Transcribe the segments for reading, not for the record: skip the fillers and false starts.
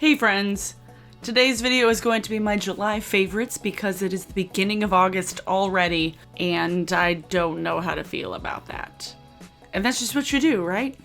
Hey friends! Today's video is going to be my July favorites because it is the beginning of August already and I don't know how to feel about that. And that's just what you do, right?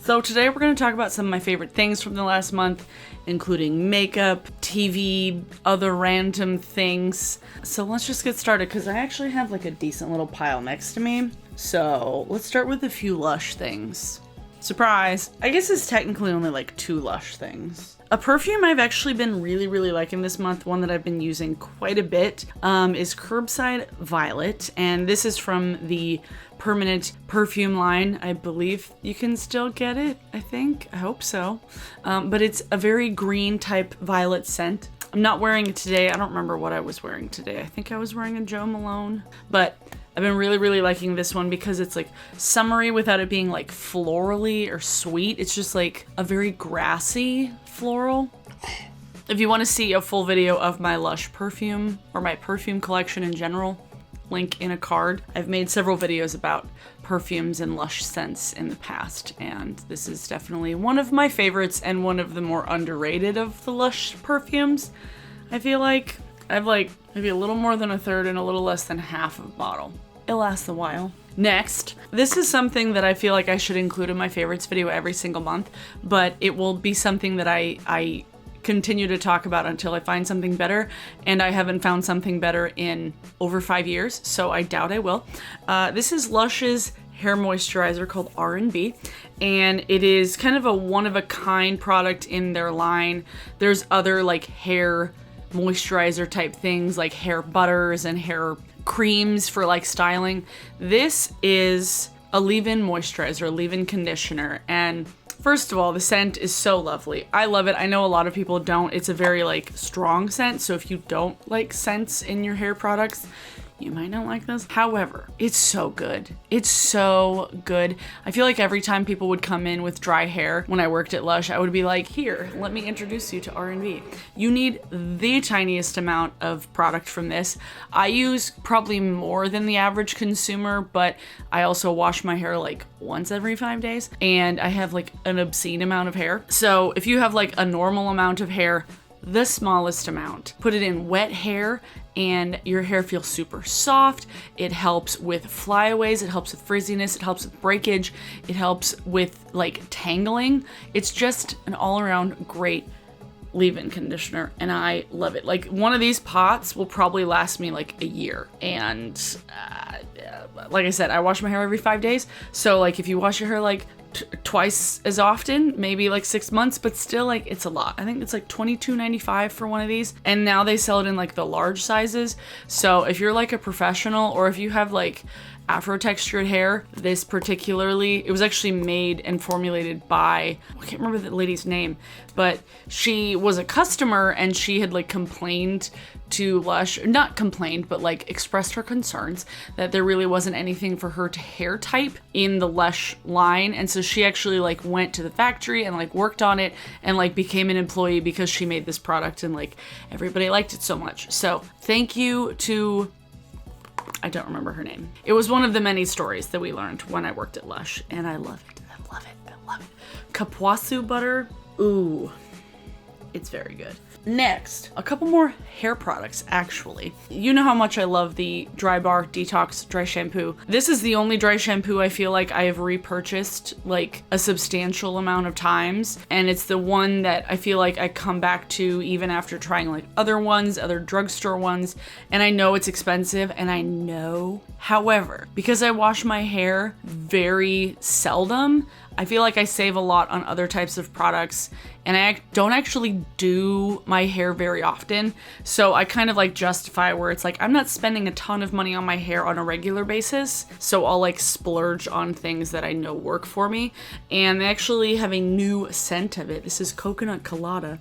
So today we're going to talk about some of my favorite things from the last month, including makeup, TV, other random things. So let's just get started because I actually have like a decent little pile next to me. So let's start with a few Lush things. Surprise! I guess it's technically only like 2 Lush things. A perfume I've actually been really liking this month, one that I've been using quite a bit, is Curbside Violet, and this is from the Permanent perfume line. I believe you can still get it, I think. I hope so. But it's a very green type violet scent. I'm not wearing it today. I don't remember what I was wearing today. I think I was wearing a Jo Malone, but I've been really liking this one because it's like summery without it being like florally or sweet. It's just like a very grassy floral. If you want to see a full video of my Lush perfume or my perfume collection in general, link in a card. I've made several videos about perfumes and Lush scents in the past, and this is definitely one of my favorites and one of the more underrated of the Lush perfumes. I feel like I have like maybe a little more than a third and a little less than half of a bottle. It lasts a while. Next, this is something that I feel like I should include in my favorites video every single month, but it will be something that I continue to talk about until I find something better, and I haven't found something better in over 5 years, so I doubt I will. This is Lush's hair moisturizer called R&B, and it is kind of a one-of-a-kind product in their line. There's other like hair moisturizer type things like hair butters and hair creams for like styling. This is a leave-in moisturizer, a leave-in conditioner, and first of all, the scent is so lovely. I love it. I know a lot of people don't. It's a very like strong scent, so if you don't like scents in your hair products, you might not like this. However, it's so good. It's so good. I feel like every time people would come in with dry hair when I worked at Lush, I would be like, here, let me introduce you to R&B. You need the tiniest amount of product from this. I use probably more than the average consumer, but I also wash my hair like once every 5 days, and I have like an obscene amount of hair. So if you have like a normal amount of hair, the smallest amount, put it in wet hair, and your hair feels super soft. It helps with flyaways, it helps with frizziness, it helps with breakage, it helps with like tangling. It's just an all-around great leave-in conditioner, and I love it. Like, one of these pots will probably last me like a year, and like I said, I wash my hair every 5 days, so like if you wash your hair like twice as often, maybe like 6 months, but still like it's a lot. I think it's like $22.95 for one of these, and now they sell it in like the large sizes. So if you're like a professional, or if you have like afro textured hair, this particularly, it was actually made and formulated by, I can't remember the lady's name, but she was a customer and she had like complained to Lush, not complained, but like expressed her concerns that there really wasn't anything for her to hair type in the Lush line. And so she actually like went to the factory and like worked on it and like became an employee because she made this product, and like everybody liked it so much. So thank you to, I don't remember her name. It was one of the many stories that we learned when I worked at Lush, and I love it. I love it. I love it. Kapuasu butter. Ooh, it's very good. Next, a couple more hair products, actually. You know how much I love the Dry Bar Detox Dry Shampoo. This is the only dry shampoo I feel like I have repurchased like a substantial amount of times, and it's the one that I feel like I come back to even after trying like other ones, other drugstore ones, and I know it's expensive, and I know, however, because I wash my hair very seldom, I feel like I save a lot on other types of products, and I don't actually do my hair very often, so I kind of like justify where it's like I'm not spending a ton of money on my hair on a regular basis, so I'll like splurge on things that I know work for me. And they actually have a new scent of it. This is Coconut Colada.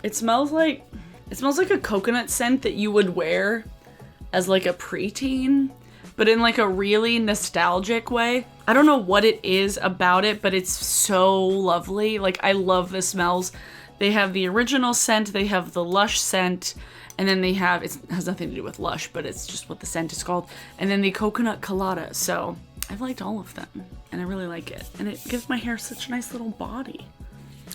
It smells like a coconut scent that you would wear as like a preteen, but in like a really nostalgic way. I don't know what it is about it, but it's so lovely. Like, I love the smells. They have the original scent, they have the Lush scent, And then they have, it has nothing to do with Lush, but it's just what the scent is called. And then the coconut colada. So I've liked all of them and I really like it. And it gives my hair such a nice little body.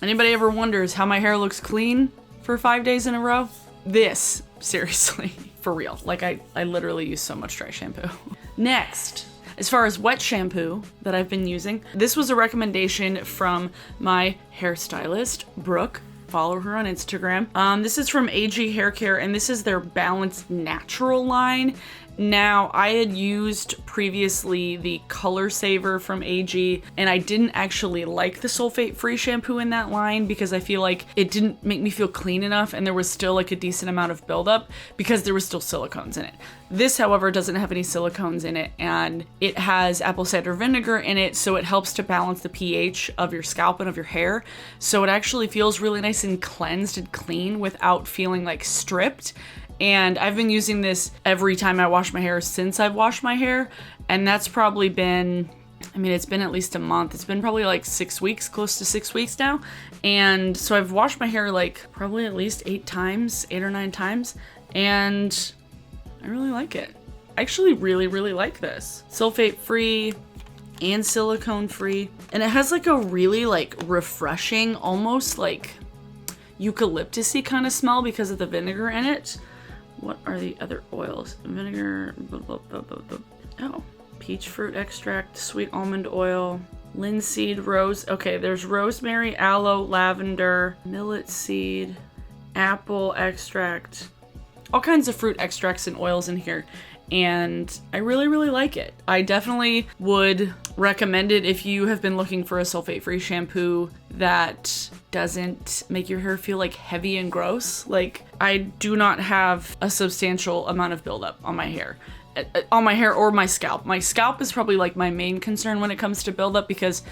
Anybody ever wonders how my hair looks clean for 5 days in a row? This, seriously, for real. Like I literally use so much dry shampoo. Next, as far as wet shampoo that I've been using, this was a recommendation from my hairstylist, Brooke. Follow her on Instagram. This is from AG Hair Care, and this is their Balanced Natural line. Now, I had used previously the Color Saver from AG, and I didn't actually like the sulfate-free shampoo in that line because I feel like it didn't make me feel clean enough, and there was still like a decent amount of buildup because there was still silicones in it. This, however, doesn't have any silicones in it, and it has apple cider vinegar in it, so it helps to balance the pH of your scalp and of your hair. So it actually feels really nice and cleansed and clean without feeling like stripped. And I've been using this every time I wash my hair since I've washed my hair. And that's probably been, I mean, it's been at least a month. It's been probably like 6 weeks, close to 6 weeks now. And so I've washed my hair like probably at least 8 or 9 times. And I really like it. I actually really, really like this. Sulfate free and silicone free. And it has like a really like refreshing, almost like eucalyptus-y kind of smell because of the vinegar in it. What are the other oils? Vinegar, oh, peach fruit extract, sweet almond oil, linseed, rose. Okay, there's rosemary, aloe, lavender, millet seed, apple extract, all kinds of fruit extracts and oils in here. And I really, really like it. I definitely would recommend it if you have been looking for a sulfate-free shampoo that doesn't make your hair feel like heavy and gross. Like, I do not have a substantial amount of buildup on my hair. Or my scalp. My scalp is probably like my main concern when it comes to buildup because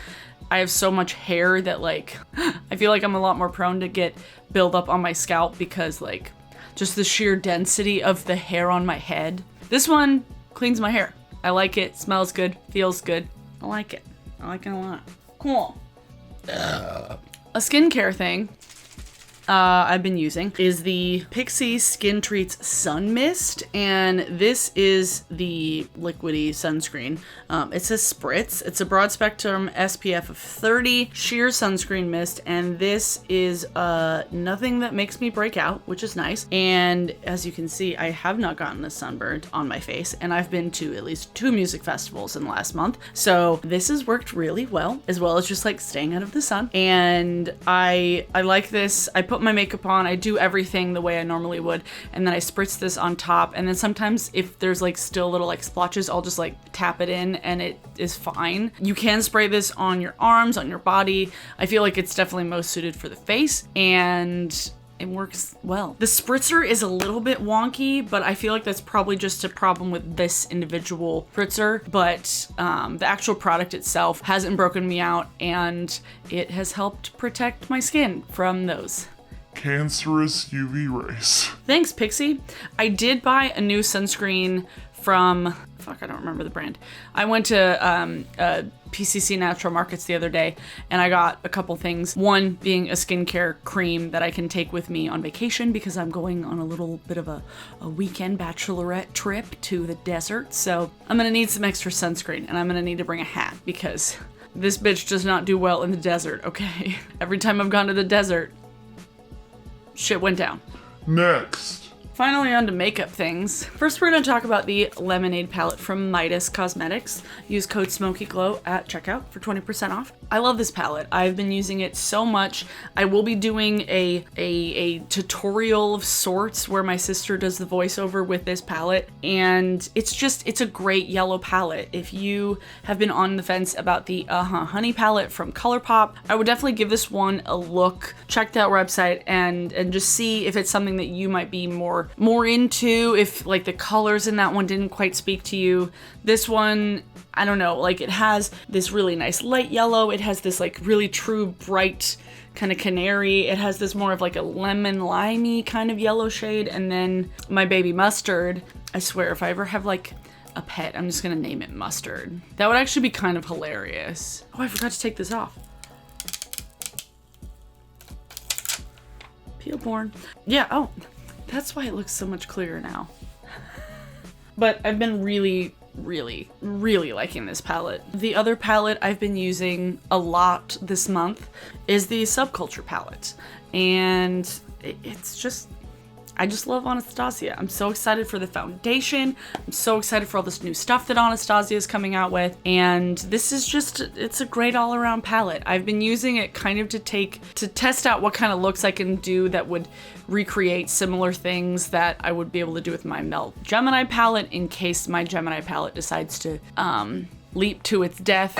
I have so much hair that like, I feel like I'm a lot more prone to get buildup on my scalp because like, just the sheer density of the hair on my head. This one cleans my hair. I like it, smells good, feels good. I like it. I like it a lot. Cool. A skincare thing I've been using is the Pixi Skin Treats Sun Mist, and this is the liquidy sunscreen. It's a spritz. It's a broad spectrum SPF of 30 sheer sunscreen mist, and this is nothing that makes me break out, which is nice. And as you can see, I have not gotten a sunburn on my face, and I've been to at least 2 music festivals in the last month. So this has worked really well as just like staying out of the sun. And I like this. I put my makeup on, I do everything the way I normally would, and then I spritz this on top, and then sometimes if there's like still little like splotches, I'll just like tap it in and it is fine. You can spray this on your arms, on your body. I feel like it's definitely most suited for the face, and it works well. The spritzer is a little bit wonky, but I feel like that's probably just a problem with this individual spritzer, but the actual product itself hasn't broken me out, and it has helped protect my skin from those cancerous UV rays. Thanks, Pixi. I did buy a new sunscreen from, I don't remember the brand. I went to PCC Natural Markets the other day, and I got a couple things. One being a skincare cream that I can take with me on vacation because I'm going on a little bit of a weekend bachelorette trip to the desert. So I'm gonna need some extra sunscreen, and I'm gonna need to bring a hat because this bitch does not do well in the desert, okay? Every time I've gone to the desert, shit went down. Next. Finally on to makeup things. First we're going to talk about the Lemonade palette from Midas Cosmetics. Use code SMOKYGLOW at checkout for 20% off. I love this palette. I've been using it so much. I will be doing a tutorial of sorts where my sister does the voiceover with this palette, and it's a great yellow palette. If you have been on the fence about the Honey palette from ColourPop, I would definitely give this one a look. Check that website and just see if it's something that you might be more into, if like the colors in that one didn't quite speak to you. This one, I don't know, like it has this really nice light yellow, it has this like really true bright kind of canary, it has this more of like a lemon limey kind of yellow shade, and then my baby Mustard. I swear if I ever have like a pet, I'm just gonna name it Mustard. That would actually be kind of hilarious. Oh, I forgot to take this off. Peel porn. Yeah, oh. That's why it looks so much clearer now. But I've been really liking this palette. The other palette I've been using a lot this month is the Subculture palette. And it's just, I just love Anastasia. I'm so excited for the foundation. I'm so excited for all this new stuff that Anastasia is coming out with. And this is just, it's a great all around palette. I've been using it kind of to test out what kind of looks I can do that would recreate similar things that I would be able to do with my Melt Gemini palette in case my Gemini palette decides to leap to its death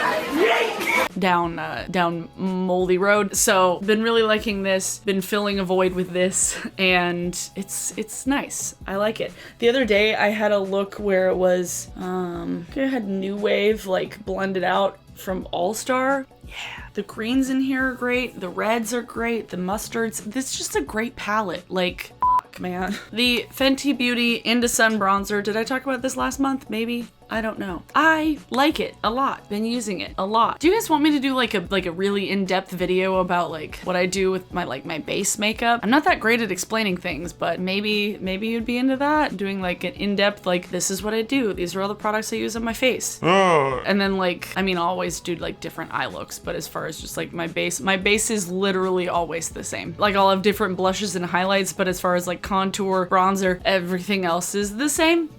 down moldy road. So been really liking this, been filling a void with this, and it's nice. I like it. The other day I had a look where it was it had New Wave like blended out from All Star. Yeah, the greens in here are great, the reds are great, the mustards. This is just a great palette. Like, fuck, man. The Fenty Beauty Into Sun Bronzer. Did I talk about this last month? Maybe. I don't know. I like it a lot. Been using it a lot. Do you guys want me to do like a really in-depth video about like what I do with my my base makeup? I'm not that great at explaining things, but maybe you'd be into that. Doing like an in-depth like this is what I do. These are all the products I use on my face. And then like I mean I'll always do like different eye looks, but as far as just like my base is literally always the same. Like I'll have different blushes and highlights, but as far as like contour, bronzer, everything else is the same.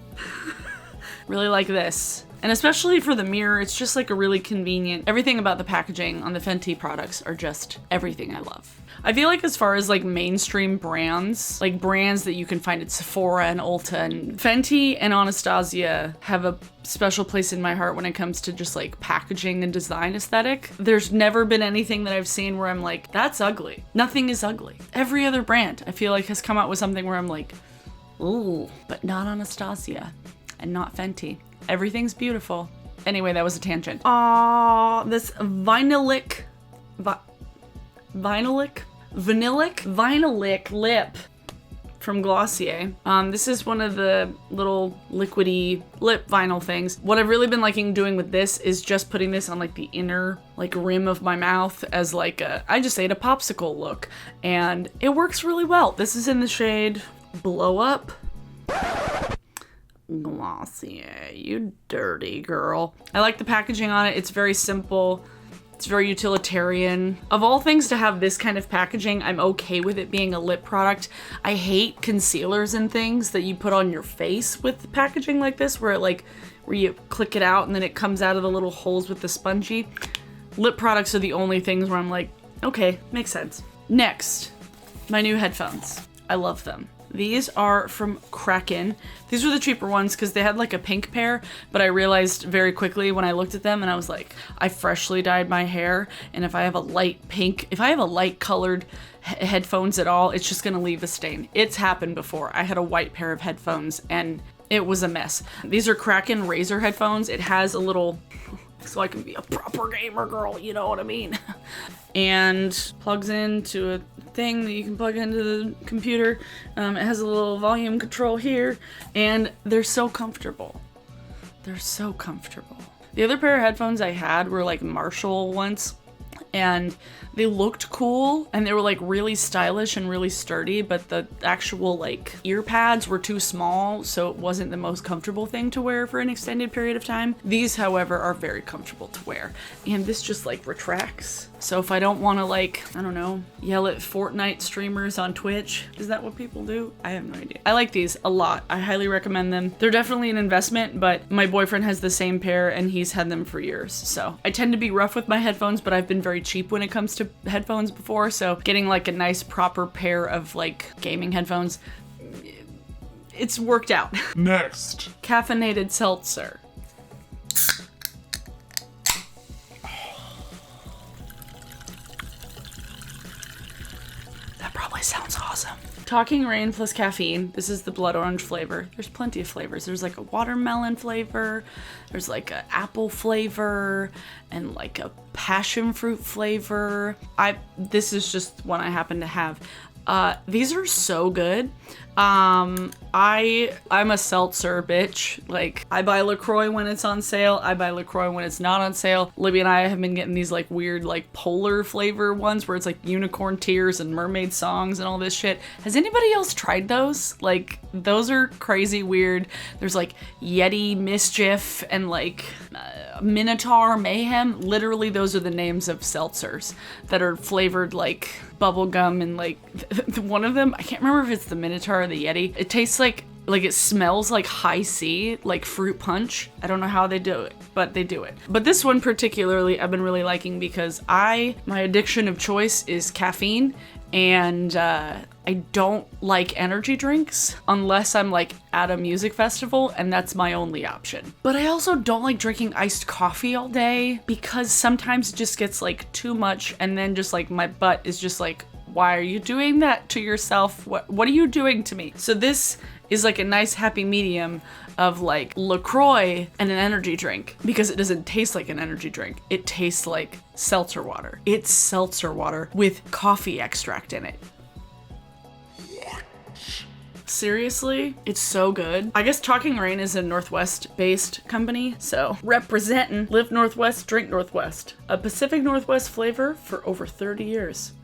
Really like this. And especially for the mirror, it's just like a really convenient, everything about the packaging on the Fenty products are just everything I love. I feel like as far as like mainstream brands, like brands that you can find at Sephora and Ulta, and Fenty and Anastasia have a special place in my heart when it comes to just like packaging and design aesthetic. There's never been anything that I've seen where I'm like, that's ugly. Nothing is ugly. Every other brand I feel like has come out with something where I'm like, ooh, but not Anastasia. And not Fenty. Everything's beautiful. Anyway, that was a tangent. This Vinylic lip from Glossier. This is one of the little liquidy lip vinyl things. What I've really been liking doing with this is just putting this on like the inner like rim of my mouth as like I just ate a popsicle look. And it works really well. This is in the shade Blow Up. Glossier, you dirty girl. I like the packaging on it. It's very simple. It's very utilitarian. Of all things to have this kind of packaging, I'm okay with it being a lip product. I hate concealers and things that you put on your face with packaging like this, where you click it out and then it comes out of the little holes with the spongy. Lip products are the only things where I'm like, okay, makes sense. Next, my new headphones. I love them. These are from Kraken. These were the cheaper ones because they had like a pink pair, but I realized very quickly when I looked at them and I was like, I freshly dyed my hair, and if I have a light pink, if I have a light colored headphones at all, it's just gonna leave a stain. It's happened before. I had a white pair of headphones and it was a mess. These are Kraken Razor headphones. It has a little, so I can be a proper gamer girl, you know what I mean? And plugs into a thing that you can plug into the computer. It has a little volume control here, and they're so comfortable. They're so comfortable. The other pair of headphones I had were like Marshall ones, and they looked cool and they were like really stylish and really sturdy, but the actual like ear pads were too small, so it wasn't the most comfortable thing to wear for an extended period of time. These, however, are very comfortable to wear, and this just like retracts. So if I don't want to like, I don't know, yell at Fortnite streamers on Twitch, is that what people do? I have no idea. I like these a lot. I highly recommend them. They're definitely an investment, but my boyfriend has the same pair and he's had them for years. So I tend to be rough with my headphones, but I've been very cheap when it comes to headphones before. So getting like a nice proper pair of like gaming headphones, it's worked out. Next. Caffeinated seltzer. Sounds awesome. Talking Rain plus caffeine. This is the blood orange flavor. There's plenty of flavors. There's like a watermelon flavor. There's like an apple flavor and like a passion fruit flavor. This is just one I happen to have. These are so good. I'm a seltzer bitch. Like, I buy LaCroix when it's on sale. I buy LaCroix when it's not on sale. Libby and I have been getting these like weird like polar flavor ones where it's like unicorn tears and mermaid songs and all this shit. Has anybody else tried those? Like, those are crazy weird. There's like Yeti Mischief and like Minotaur Mayhem. Literally, those are the names of seltzers that are flavored like bubblegum, and like one of them, I can't remember if it's the Minotaur or the Yeti. It tastes like it smells like high C, like fruit punch. I don't know how they do it, but they do it. But this one particularly I've been really liking because my addiction of choice is caffeine, and I don't like energy drinks unless I'm like at a music festival, and that's my only option. But I also don't like drinking iced coffee all day because sometimes it just gets like too much, and then just like my butt is just like, why are you doing that to yourself? What are you doing to me? So this is like a nice happy medium of like LaCroix and an energy drink, because it doesn't taste like an energy drink. It tastes like seltzer water. It's seltzer water with coffee extract in it. Seriously, it's so good. I guess Talking Rain is a Northwest-based company, so representing, live Northwest, drink Northwest. A Pacific Northwest flavor for over 30 years.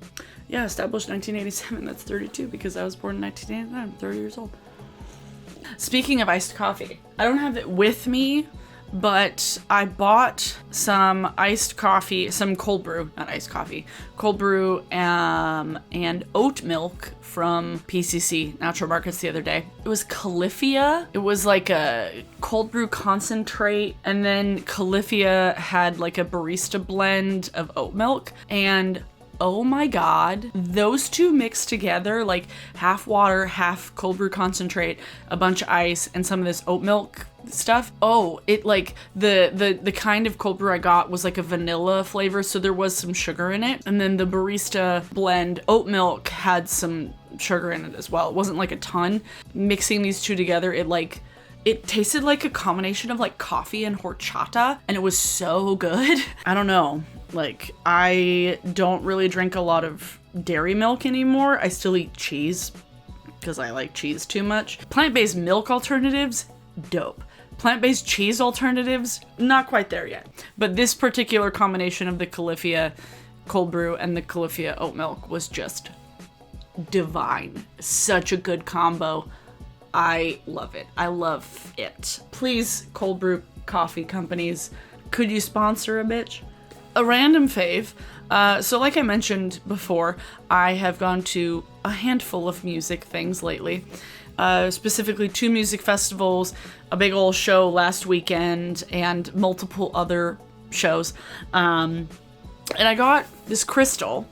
Yeah, established 1987, that's 32 because I was born in 1989, I'm 30 years old. Speaking of iced coffee, I don't have it with me, but I bought some iced coffee, some cold brew, not iced coffee, cold brew and oat milk from PCC, Natural Markets, the other day. It was Califia. It was like a cold brew concentrate, and then Califia had like a barista blend of oat milk, and oh my god, those two mixed together, like half water, half cold brew concentrate, a bunch of ice, and some of this oat milk stuff. Oh, it like the kind of cold brew I got was like a vanilla flavor, so there was some sugar in it. And then the barista blend oat milk had some sugar in it as well. It wasn't like a ton. Mixing these two together, it tasted like a combination of like coffee and horchata, and it was so good. I don't know. Like, I don't really drink a lot of dairy milk anymore. I still eat cheese because I like cheese too much. Plant-based milk alternatives, dope. Plant-based cheese alternatives, not quite there yet. But this particular combination of the Califia cold brew and the Califia oat milk was just divine. Such a good combo. I love it. I love it. Please, cold brew coffee companies, could you sponsor a bitch? A random fave. So like I mentioned before, I have gone to a handful of music things lately. Specifically 2 music festivals, a big old show last weekend, and multiple other shows. And I got this crystal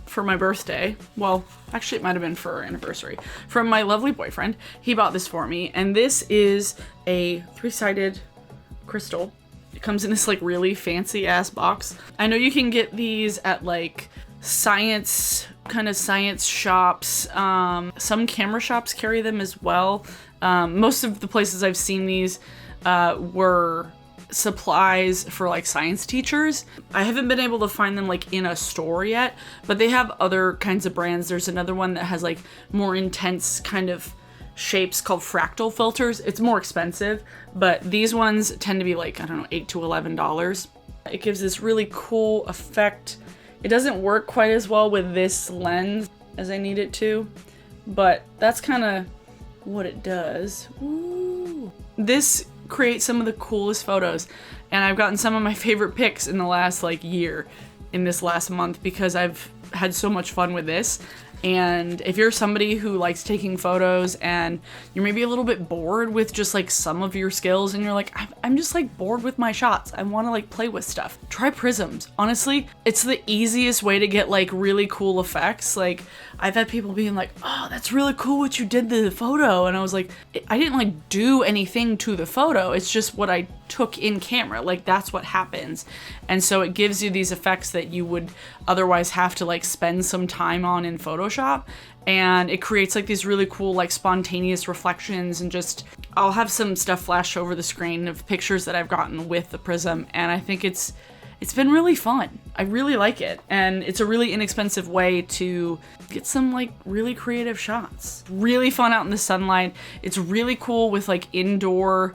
for my birthday. Well, actually it might have been for our anniversary. From my lovely boyfriend. He bought this for me, and this is a 3-sided crystal. It comes in this like really fancy ass box. I know you can get these at like science shops. Some camera shops carry them as well. Most of the places I've seen these were supplies for like science teachers. I haven't been able to find them like in a store yet, but they have other kinds of brands. There's another one that has like more intense kind of shapes called fractal filters. It's more expensive, but these ones tend to be like, I don't know, $8 to $11. It gives this really cool effect. It doesn't work quite as well with this lens as I need it to, but that's kind of what it does. Ooh. This creates some of the coolest photos, and I've gotten some of my favorite pics in the last like year, in this last month, because I've had so much fun with this. And if you're somebody who likes taking photos and you're maybe a little bit bored with just like some of your skills, and you're like, I'm just like bored with my shots, I want to like play with stuff, try prisms. Honestly, it's the easiest way to get like really cool effects. Like, I've had people being like, oh, that's really cool what you did to the photo, and I was like, I didn't like do anything to the photo, it's just what I took in camera. Like, that's what happens. And so it gives you these effects that you would otherwise have to like spend some time on in Photoshop, and it creates like these really cool like spontaneous reflections. And just, I'll have some stuff flash over the screen of pictures that I've gotten with the prism, and I think it's it's been really fun. I really like it. And it's a really inexpensive way to get some like really creative shots. Really fun out in the sunlight. It's really cool with like indoor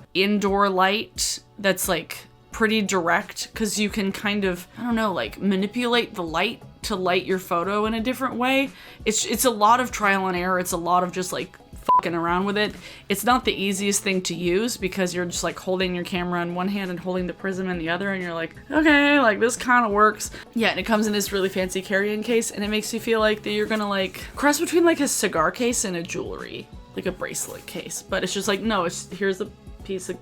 light that's like pretty direct, because you can kind of, I don't know, like manipulate the light to light your photo in a different way. It's a lot of trial and error. It's a lot of just like fucking around with it. It's not the easiest thing to use because you're just like holding your camera in one hand and holding the prism in the other, and you're like, okay, like this kind of works. Yeah, and it comes in this really fancy carry-in case, and it makes you feel like that you're gonna like cross between like a cigar case and a jewelry, like a bracelet case. But it's just like, no, here's a piece of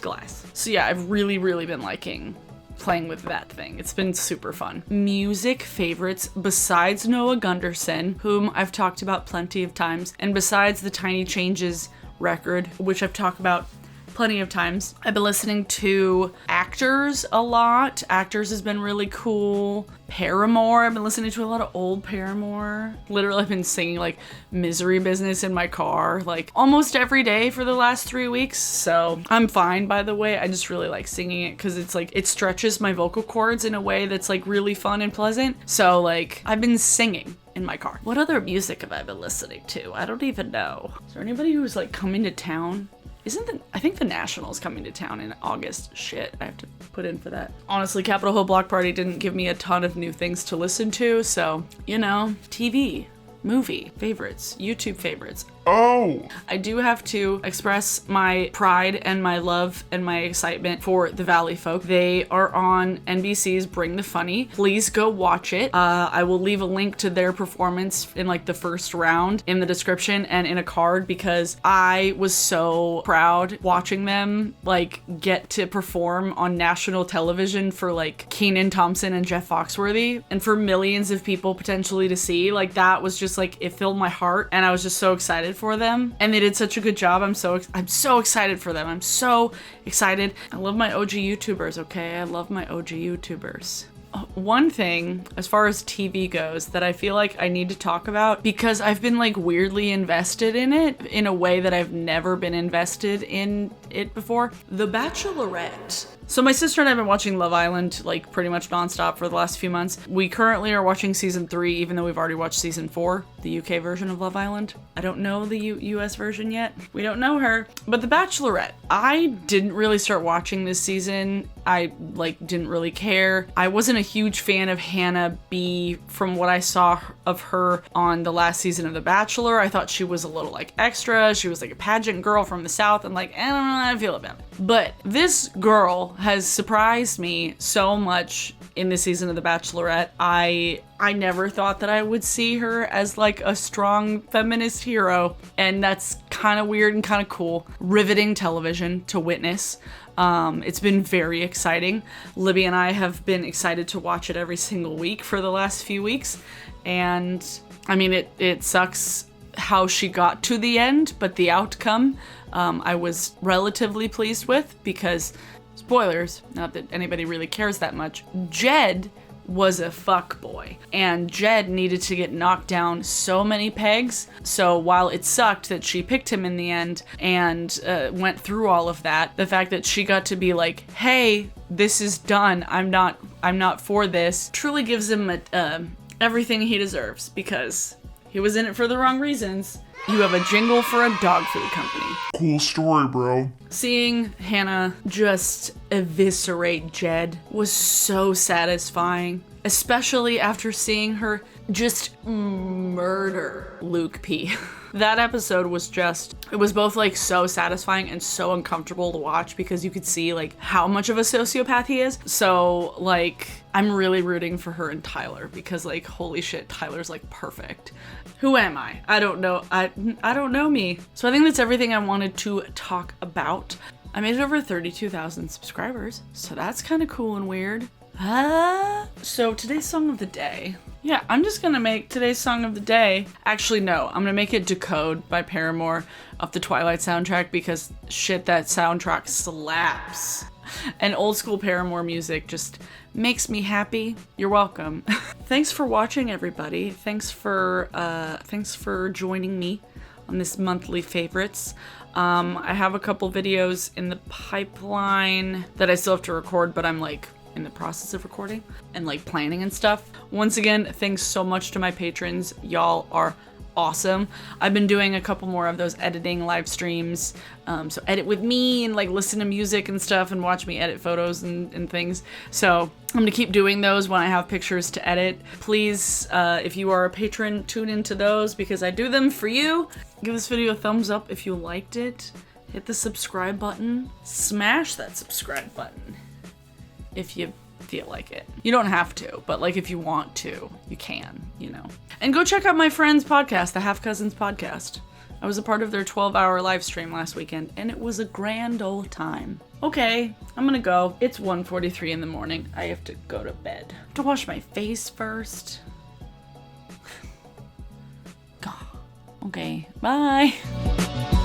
glass. So yeah, I've really been liking playing with that thing. It's been super fun. Music favorites besides Noah Gunderson, whom I've talked about plenty of times, and besides the Tiny Changes record, which I've talked about plenty of times, I've been listening to Actors a lot. Actors has been really cool. Paramore, I've been listening to a lot of old Paramore. Literally, I've been singing like Misery Business in my car like almost every day for the last 3 weeks. So I'm fine, by the way. I just really like singing it because it's like, it stretches my vocal cords in a way that's like really fun and pleasant. So like, I've been singing in my car. What other music have I been listening to? I don't even know. Is there anybody who's like coming to town? I think the National's coming to town in August. Shit, I have to put in for that. Honestly, Capitol Hill Block Party didn't give me a ton of new things to listen to, so, you know, TV, movie favorites, YouTube favorites. Oh! I do have to express my pride and my love and my excitement for the Valley Folk. They are on NBC's Bring the Funny. Please go watch it. I will leave a link to their performance in like the first round in the description and in a card, because I was so proud watching them like get to perform on national television for like Kenan Thompson and Jeff Foxworthy, and for millions of people potentially to see. Like, that was just like, it filled my heart, and I was just so excited for them, and they did such a good job. I'm so excited for them. I'm so excited. I love my OG YouTubers, okay? I love my OG YouTubers. One thing as far as TV goes that I feel like I need to talk about, because I've been like weirdly invested in it in a way that I've never been invested in it before. The Bachelorette. So my sister and I have been watching Love Island like pretty much nonstop for the last few months. We currently are watching season 3, even though we've already watched season 4, the UK version of Love Island. I don't know the US version yet. We don't know her. But The Bachelorette, I didn't really start watching this season. I like didn't really care. I wasn't a huge fan of Hannah B from what I saw of her on the last season of The Bachelor. I thought she was a little like extra. She was like a pageant girl from the South, and like, I don't know how I feel about it. But this girl has surprised me so much in this season of The Bachelorette. I never thought that I would see her as like a strong feminist hero, and that's kind of weird and kind of cool. Riveting television to witness. It's been very exciting. Libby and I have been excited to watch it every single week for the last few weeks, and I mean, it sucks how she got to the end, but the outcome I was relatively pleased with, because spoilers, not that anybody really cares that much, Jed was a fuckboy, and Jed needed to get knocked down so many pegs. So while it sucked that she picked him in the end and went through all of that, the fact that she got to be like, hey, this is done, I'm not for this, truly gives him everything he deserves, because he was in it for the wrong reasons. You have a jingle for a dog food company. Cool story, bro. Seeing Hannah just eviscerate Jed was so satisfying, especially after seeing her just murder Luke P. That episode was it was both like so satisfying and so uncomfortable to watch, because you could see like how much of a sociopath he is. So like, I'm really rooting for her and Tyler, because like, holy shit, Tyler's like perfect. Who am I? I don't know. I don't know me. So I think that's everything I wanted to talk about. I made it over 32,000 subscribers, so that's kind of cool and weird. So today's song of the day. Yeah, I'm just gonna make today's song of the day. Actually, no, I'm gonna make it Decode by Paramore off the Twilight soundtrack, because shit, that soundtrack slaps. And old school Paramore music just makes me happy. You're welcome. Thanks for watching, everybody. Thanks for joining me on this monthly favorites. I have a couple videos in the pipeline that I still have to record, but I'm like in the process of recording and like planning and stuff. Once again, thanks so much to my patrons. Y'all are awesome. I've been doing a couple more of those editing live streams. So edit with me and like listen to music and stuff and watch me edit photos and things. So I'm gonna keep doing those when I have pictures to edit. Please, if you are a patron, tune into those because I do them for you. Give this video a thumbs up if you liked it. Hit the subscribe button. Smash that subscribe button if you feel like it. You don't have to, but like if you want to, you can, you know. And go check out my friend's podcast, the Half Cousins podcast. I was a part of their 12-hour live stream last weekend, and it was a grand old time. Okay, I'm gonna go. It's 1:43 in the morning. I have to go to bed. I have to wash my face first. God. Okay, bye.